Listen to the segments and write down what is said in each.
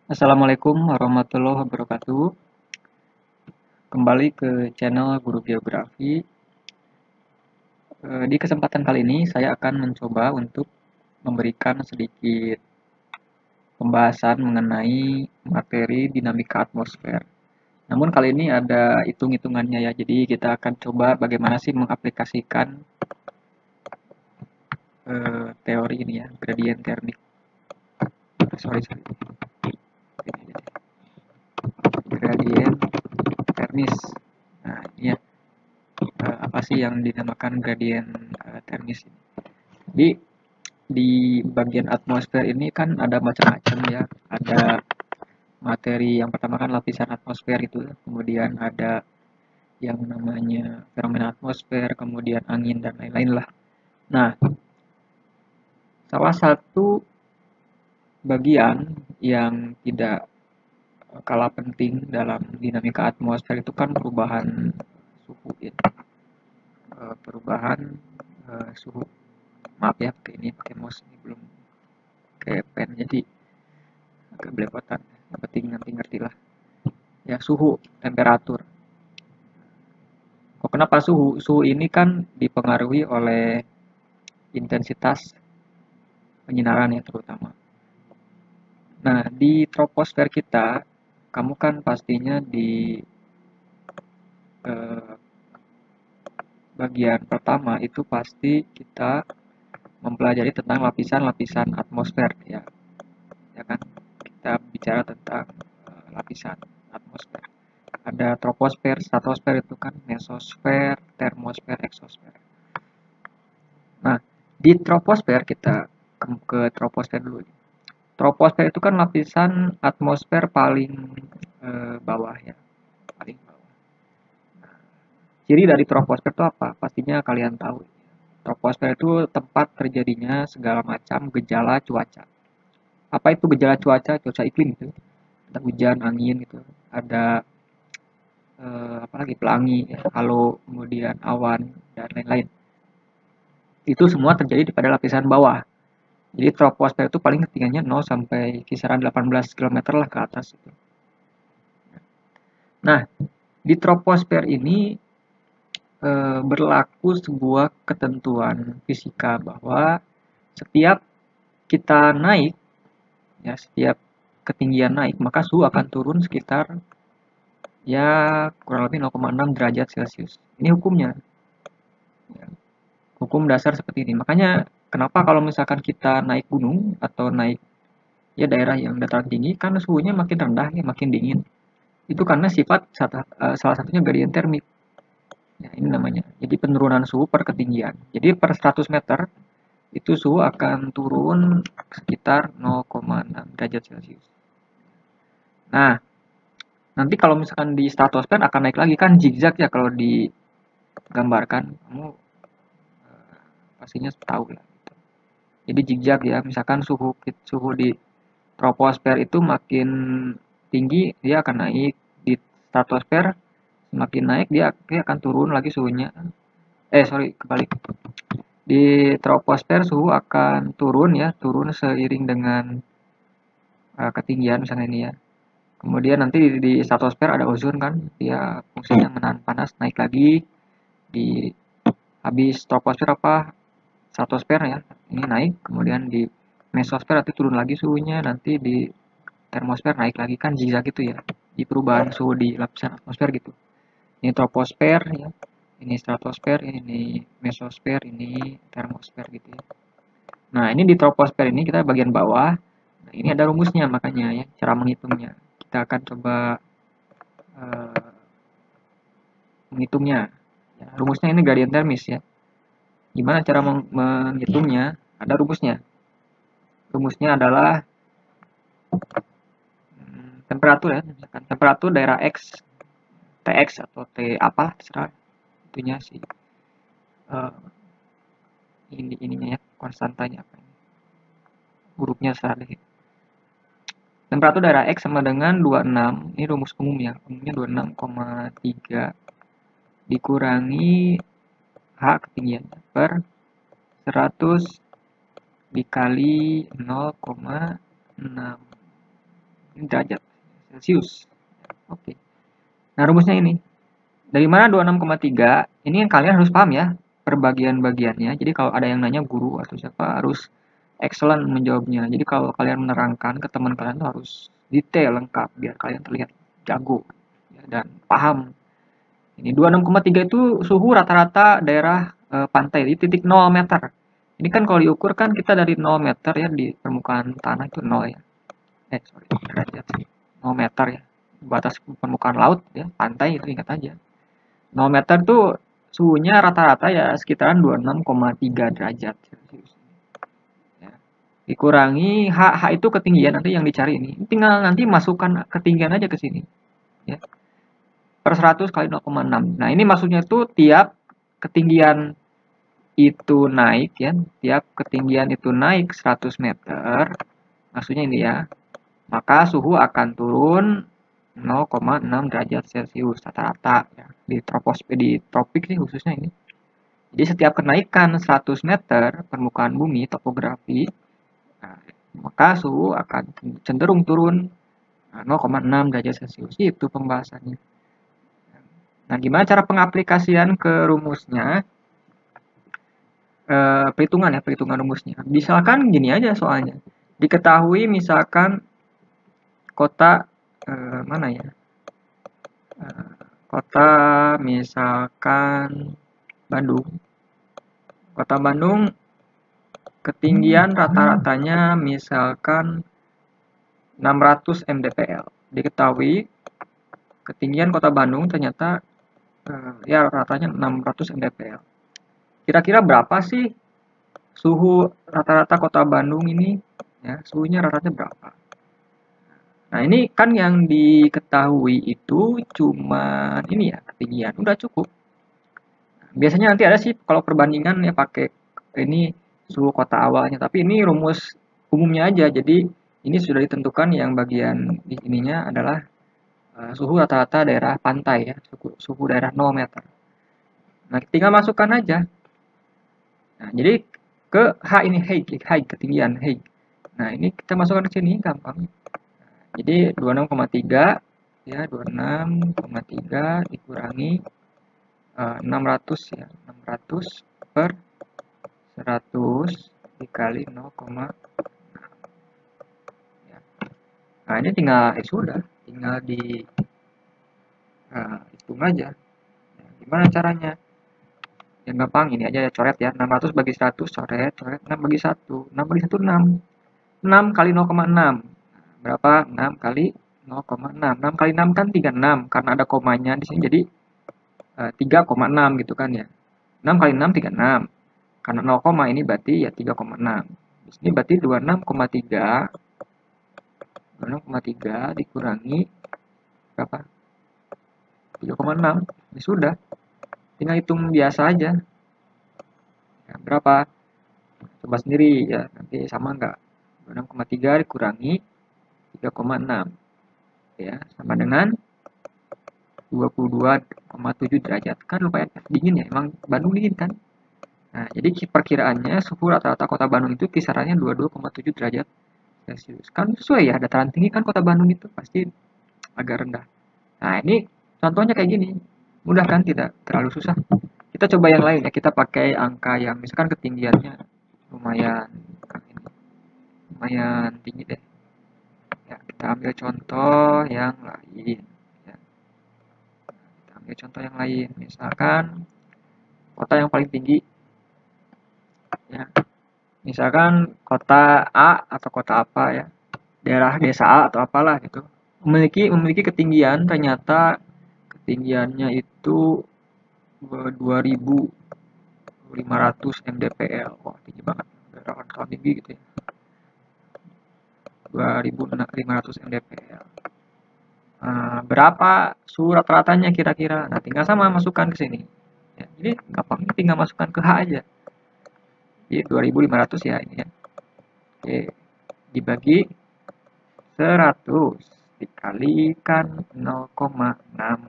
Assalamualaikum warahmatullahi wabarakatuh. Kembali ke channel Guru Geografi. Di kesempatan kali ini saya akan mencoba untuk memberikan sedikit pembahasan mengenai materi dinamika atmosfer. Namun kali ini ada hitung-hitungannya ya. Jadi kita akan coba bagaimana sih mengaplikasikan teori ini ya, gradient termik. Sorry. Gradient termis. Nah, ini ya, apa sih yang dinamakan gradient termis ini? Jadi di bagian atmosfer ini kan ada macam-macam ya. Ada materi yang pertama kan lapisan atmosfer itu, kemudian ada yang namanya fenomena atmosfer, kemudian angin dan lain-lain lah. Nah, salah satu bagian yang tidak kalah penting dalam dinamika atmosfer itu kan perubahan suhu ya. Perubahan suhu. Maaf ya, pakai mouse ini belum kayak pen jadi agak belepotan. Yang penting nanti ngerti lah. Ya, suhu, temperatur. Kok kenapa suhu? Suhu ini kan dipengaruhi oleh intensitas penyinaran ya terutama. Nah, di troposfer kita, kamu kan pastinya di eh, bagian pertama itu pasti kita mempelajari tentang lapisan-lapisan atmosfer ya. Ya kan? Kita bicara tentang lapisan atmosfer. Ada troposfer, stratosfer itu kan, mesosfer, termosfer, eksosfer. Nah, di troposfer kita ke troposfer dulu. Troposfer itu kan lapisan atmosfer paling bawah ya, paling bawah. Ciri dari troposfer itu apa? Pastinya kalian tahu. Troposfer itu tempat terjadinya segala macam gejala cuaca. Apa itu gejala cuaca? Cuaca iklim itu. Ada hujan, angin gitu. Ada apalagi pelangi, ya, halo, kemudian awan dan lain-lain. Itu semua terjadi pada lapisan bawah. Jadi troposfer itu paling ketinggiannya 0 sampai kisaran 18 km lah ke atas itu. Nah, di troposfer ini berlaku sebuah ketentuan fisika bahwa setiap kita naik, ya setiap ketinggian naik, maka suhu akan turun sekitar ya kurang lebih 0,6 derajat Celcius. Ini hukumnya. Ya, hukum dasar seperti ini. Makanya kenapa kalau misalkan kita naik gunung atau naik ya daerah yang dataran tinggi, kan suhunya makin rendah, ya, makin dingin. Itu karena sifat salah satunya gradient termik. Ya, ini namanya. Jadi penurunan suhu per ketinggian. Jadi per 100 meter itu suhu akan turun sekitar 0,6 derajat Celcius. Nah, nanti kalau misalkan di stratosfer akan naik lagi kan zigzag ya kalau digambarkan. Kamu pastinya tahu lah. Jadi zigzag ya, misalkan suhu suhu di troposfer itu makin tinggi dia akan naik, di stratosfer semakin naik dia akan turun lagi suhunya. Sorry, kebalik. Di troposfer suhu akan turun ya, turun seiring dengan ketinggian misalnya ini ya. Kemudian nanti di stratosfer ada ozon kan, dia fungsinya menahan panas, naik lagi di habis troposfer apa stratosfer ya, ini naik, kemudian di mesosfer nanti turun lagi suhunya, nanti di termosfer naik lagi kan zigzag gitu ya, di perubahan suhu di lapisan atmosfer gitu. Ini troposfer ya, ini stratosfer, ini mesosfer, ini termosfer gitu ya. Nah, ini di troposfer ini kita bagian bawah. Nah, ini ada rumusnya makanya ya, cara menghitungnya. Kita akan coba uh, menghitungnya. Ya, rumusnya ini gradient termis ya. Gimana cara menghitungnya? Ada rumusnya. Rumusnya adalah temperatur ya. Misalkan temperatur daerah X, Tx atau T apa, terserah itunya sih. Uh, ininya ya, konstantanya apa ini? Hurufnya salah deh. Temperatur daerah X sama dengan 26, ini rumus umum ya, umumnya 26,3 dikurangi H ketinggian per 100 dikali 0,6 Ini derajat Celcius. Oke. Nah, rumusnya ini. Dari mana 26,3? Ini yang kalian harus paham ya, perbagian-bagiannya. Jadi kalau ada yang nanya guru atau siapa harus excellent menjawabnya. Jadi kalau kalian menerangkan ke teman kalian tuh harus detail lengkap biar kalian terlihat jago ya, dan paham. Ini 26,3 itu suhu rata-rata daerah pantai di titik 0 meter. Ini kan kalau diukur kan kita dari 0 meter ya di permukaan tanah itu 0 ya. Sorry, derajat 0 meter ya. Batas permukaan laut ya, pantai itu ingat aja. 0 meter tuh suhunya rata-rata ya sekitaran 26,3 derajat Celcius. Ya. Dikurangi H itu ketinggian nanti yang dicari ini. Tinggal nanti masukkan ketinggian aja ke sini. Ya. Per 100 kali 0,6. Nah, ini maksudnya itu tiap ketinggian itu naik ya, tiap ketinggian itu naik 100 meter, maksudnya ini ya, maka suhu akan turun 0,6 derajat Celcius rata-rata ya, di troposfer di tropik sih khususnya ini. Jadi setiap kenaikan 100 meter permukaan bumi topografi, nah, maka suhu akan cenderung turun 0,6 derajat Celcius. Itu pembahasannya. Nah, gimana cara pengaplikasian ke rumusnya? Perhitungan ya, perhitungan rumusnya. Misalkan gini aja soalnya. Diketahui misalkan kota mana ya? Kota misalkan Bandung. Kota Bandung ketinggian rata-ratanya misalkan 600 mdpl. Diketahui ketinggian kota Bandung ternyata ya rata-ratanya 600 mdpl. Kira-kira berapa sih suhu rata-rata kota Bandung ini? Ya, suhunya rata-rata berapa? Nah, ini kan yang diketahui itu cuma ini ya, ketinggian. Udah cukup. Biasanya nanti ada sih kalau perbandingan ya pakai ini suhu kota awalnya, tapi ini rumus umumnya aja. Jadi ini sudah ditentukan yang bagian di ininya adalah suhu rata-rata daerah pantai ya, suhu daerah 0 meter. Nah, tinggal masukkan aja. Nah, jadi ke H ini height ketinggian height. Nah, ini kita masukkan ke sini gampang. Jadi 26,3 ya 26,3 dikurangi 600 ya 600 per 100 dikali 0,6 ya. Nah ini tinggal sudah tinggal di hitung aja ya, gimana caranya yang gampang ini aja ya, coret ya 600 bagi 100 coret 6 bagi 1 6 bagi 1 6 6 kali 0,6 berapa 6 kali 0,6 6 kali 6 kan 36 karena ada komanya di sini jadi 3,6 gitu kan ya 6 kali 6 36 karena 0, ini berarti ya 3,6 di sini berarti 26,3 dikurangi berapa 3,6 ya sudah tinggal hitung biasa aja ya, berapa coba sendiri ya nanti sama enggak 26,3 dikurangi 3,6 ya sama dengan 22,7 derajat kan lumayan dingin ya emang Bandung dingin kan. Nah, jadi perkiraannya suhu rata-rata kota Bandung itu kisarannya 22,7 derajat Celcius. Kan sesuai ya, dataran tinggi kan kota Bandung itu pasti agak rendah. Nah, ini contohnya kayak gini. Mudah kan, tidak terlalu susah. Kita coba yang lain ya, kita pakai angka yang misalkan ketinggiannya lumayan lumayan tinggi deh. Ya, kita ambil contoh yang lain. Ya. Kita ambil contoh yang lain. Misalkan kota yang paling tinggi ya. Misalkan kota A atau kota apa ya, daerah desa A atau apalah gitu, memiliki ketinggian ternyata ketinggiannya itu 2.500 mdpl. Wah, tinggi banget. Daerah terlalu tinggi gitu ya. 2.500 mdpl. Berapa suhu rata-ratanya kira-kira? Nah, tinggal sama masukkan ke sini. Ya, jadi gampang tinggal masukkan ke H aja. Jadi 2.500 ya ini ya. Oke, dibagi 100 dikalikan 0,6.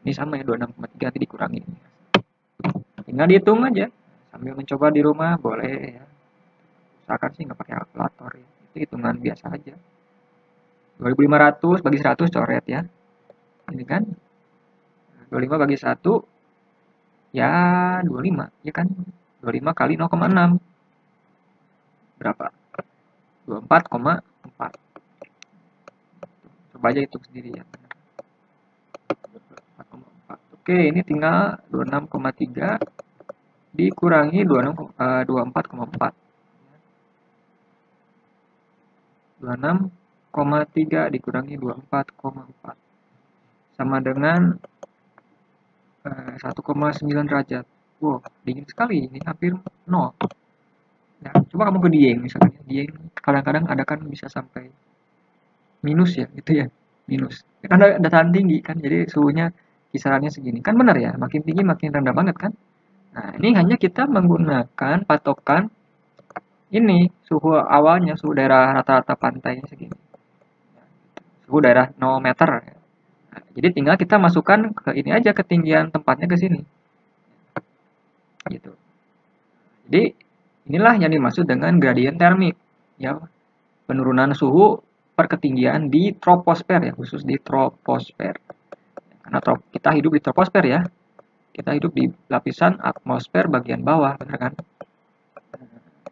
Ini sama ya 26,3 nanti dikurangi. Tinggal dihitung aja. Sambil mencoba di rumah boleh ya. Usahakan sih nggak pakai kalkulator ya. Itu hitungan biasa aja. 2500 bagi 100 coret ya. Ini kan 25 bagi 1 ya 25 ya kan. 25 kali 0,6 berapa? 24,4. Coba aja hitung sendiri ya. 4,4. Oke, ini tinggal 26,3 dikurangi 24,4. 26,3 dikurangi 24,4 sama dengan 1,9 derajat. Wow, dingin sekali ini, hampir 0. Nah, coba kamu ke Dieng misalkan. Dieng kadang-kadang ada kan bisa sampai minus ya, gitu ya. Minus. Ya, kan dataran tinggi kan, jadi suhunya kisarannya segini. Kan benar ya, makin tinggi makin rendah banget kan. Nah, ini hanya kita menggunakan patokan ini, suhu awalnya, suhu daerah rata-rata pantainya segini. Suhu daerah 0 meter. Nah, jadi tinggal kita masukkan ke ini aja, ketinggian tempatnya ke sini. Gitu. Jadi inilah yang dimaksud dengan gradien termik, ya, penurunan suhu per ketinggian di troposfer ya, khusus di troposfer. Karena kita hidup di troposfer ya, kita hidup di lapisan atmosfer bagian bawah, benar kan?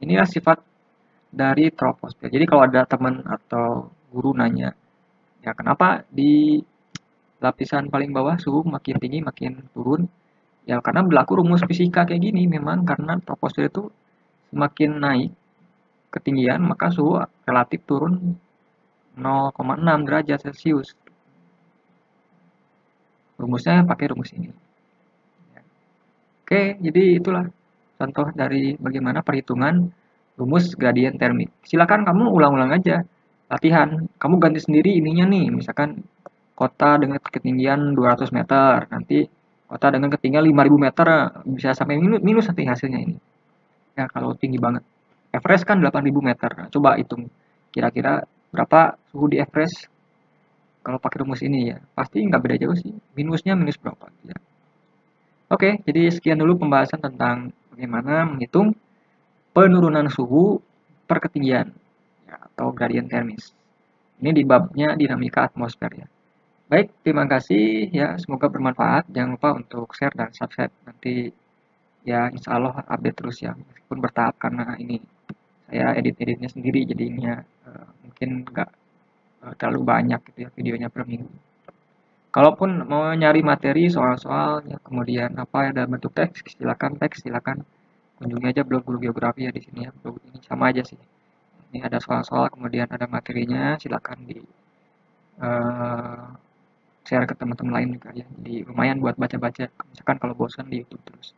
Inilah sifat dari troposfer. Jadi kalau ada teman atau guru nanya, ya kenapa di lapisan paling bawah suhu makin tinggi makin turun? Ya karena berlaku rumus fisika kayak gini, memang karena troposfer itu semakin naik ketinggian maka suhu relatif turun 0,6 derajat Celcius. Rumusnya pakai rumus ini. Oke, jadi itulah contoh dari bagaimana perhitungan rumus gradien termik. Silakan kamu ulang-ulang aja latihan. Kamu ganti sendiri ininya nih, misalkan kota dengan ketinggian 200 meter, nanti kota dengan ketinggian 5000 meter, bisa sampai minus nanti hasilnya ini. Ya kalau tinggi banget. Everest kan 8000 meter. Nah, coba hitung kira-kira berapa suhu di Everest kalau pakai rumus ini ya. Pasti nggak beda jauh sih. Minusnya minus berapa ya. Oke, jadi sekian dulu pembahasan tentang bagaimana menghitung penurunan suhu per ketinggian ya, atau gradien termis. Ini di babnya dinamika atmosfer ya. Baik, terima kasih ya, semoga bermanfaat. Jangan lupa untuk share dan subscribe. Nanti ya insya Allah update terus ya, meskipun bertahap karena ini saya edit-editnya sendiri jadinya mungkin nggak terlalu banyak gitu ya videonya per minggu. Kalaupun mau nyari materi soal-soal ya, kemudian apa ya dalam bentuk teks, silakan kunjungi aja blog Guru Geografi ya di sini ya. Blog ini sama aja sih. Ini ada soal-soal, kemudian ada materinya, silakan di uh, share ke teman-teman lain juga ya. Jadi lumayan buat baca-baca, misalkan kalau bosan di YouTube terus.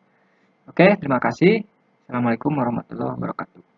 Oke, terima kasih. Assalamualaikum warahmatullahi wabarakatuh.